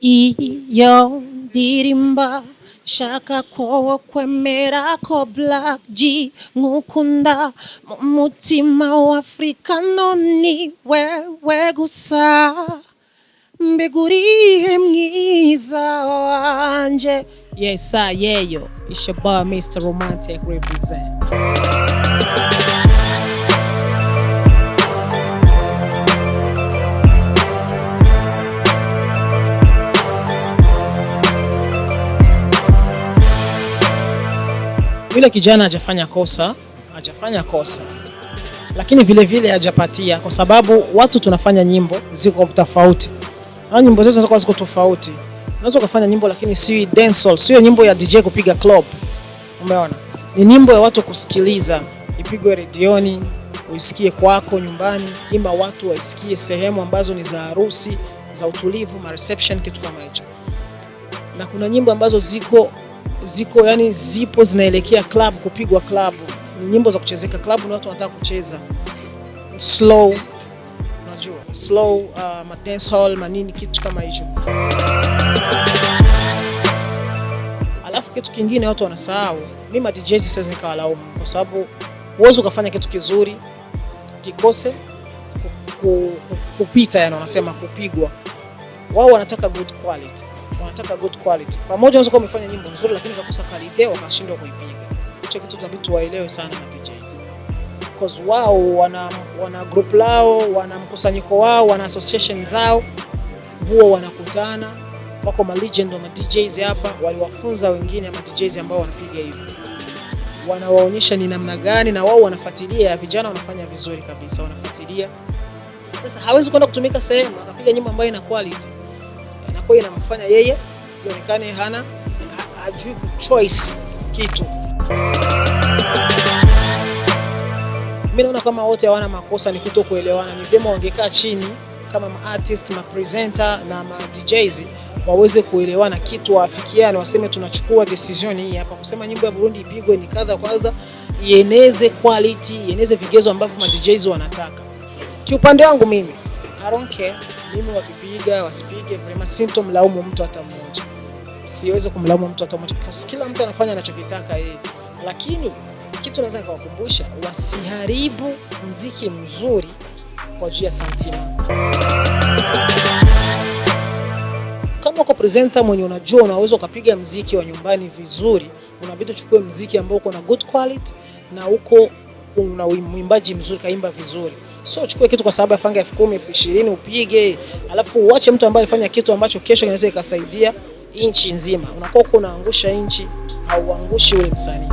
iyo ndirimba shaka ko kwemera ko Black G ngukunda mu mutima wa Afrika noni wewe gusa mbegurihe mwiza wanje. Yes, yeyo. It's your boy Mr. Romantic represent. Yule kijana hajafanya kosa. Lakini vile vile hajapatia, kwa sababu watu tunafanya nyimbo ziko tofauti. Na nyimbo zetu zinakuwa ziko tofauti. Unaweza kufanya nyimbo lakini si dancehall, sio nyimbo ya DJ kupiga club. Umeona? Ni nyimbo ya watu kusikiliza, ipigwe redioni, uisikie kwako nyumbani, imba watu waisikie sehemu ambazo ni za harusi, za utulivu, ma reception, kitu kama hicho. Na kuna nyimbo ambazo ziko yani zipo zinaelekea club, kupigwa club. Ni nyimbo za kuchezeka club na watu wanataka kucheza. Slow, ma dance hall, manini, kitu kama hicho. Alafu kitu kingine watu wanasahau, mimi ma DJs siwezi nikawalaumu, kwa sababu uwezo ukafanya kitu kizuri kikose kupita, yani wanasema kupigwa. Wao wanataka good quality. Pamoja unaweza kuwa umefanya nyimbo nzuri lakini kakosa quality, wakashindwa kuipiga. Hicho kitu tunabidi tuwaelewe sana na DJs. Because wao wana group lao, wana mkusanyiko wao, wana association zao, huwa wanakutana, wako ma legend wa DJs hapa, waliwafunza wengine ama DJs ambao wanapiga hivyo. Wanawaonyesha ni namna gani, na wao wanafuatilia, vijana wanafanya vizuri kabisa, wanafuatilia. Sasa hawezi kwenda kutumika sehemu akapiga nyimbo ambayo ina quality. Inakuwa inamfanya yeye ionekane hajui choice kitu. Mimi naona kama wote hawana makosa, ni kutokuelewana. Ni vyema wangekaa chini kama ma artist, ma presenter na ma DJs waweze kuelewana kitu, waafikiane, waseme tunachukua decision hii hapa, kusema nyimbo ya Burundi ipigwe ni kadha kwanza, ieneze quality, ieneze vigezo ambavyo ma DJs wanataka. Kiupande wangu mimi, I don't care. Mimi wakipiga, wasipige, vrema sintomlaumu mtu hata mmoja. Siwezi kumlaumu mtu hata mmoja, kwa kila mtu anafanya anachokitaka yeye. Lakini kitu naweza nikawakumbusha, wasiharibu muziki mzuri kwa ajili ya santima. Kama uko presenter mwenye unajua unaweza kupiga muziki wa nyumbani vizuri, unabidi uchukue muziki ambao uko na good quality na uko una mwimbaji mzuri kaimba vizuri. So uchukue kitu kwa sababu afanga 10,000, 20,000 upige, alafu uache mtu ambaye alifanya kitu ambacho kesho kinaweza ikasaidia inchi nzima. Unakuwa unaangusha inchi, hauangushi ule msanii.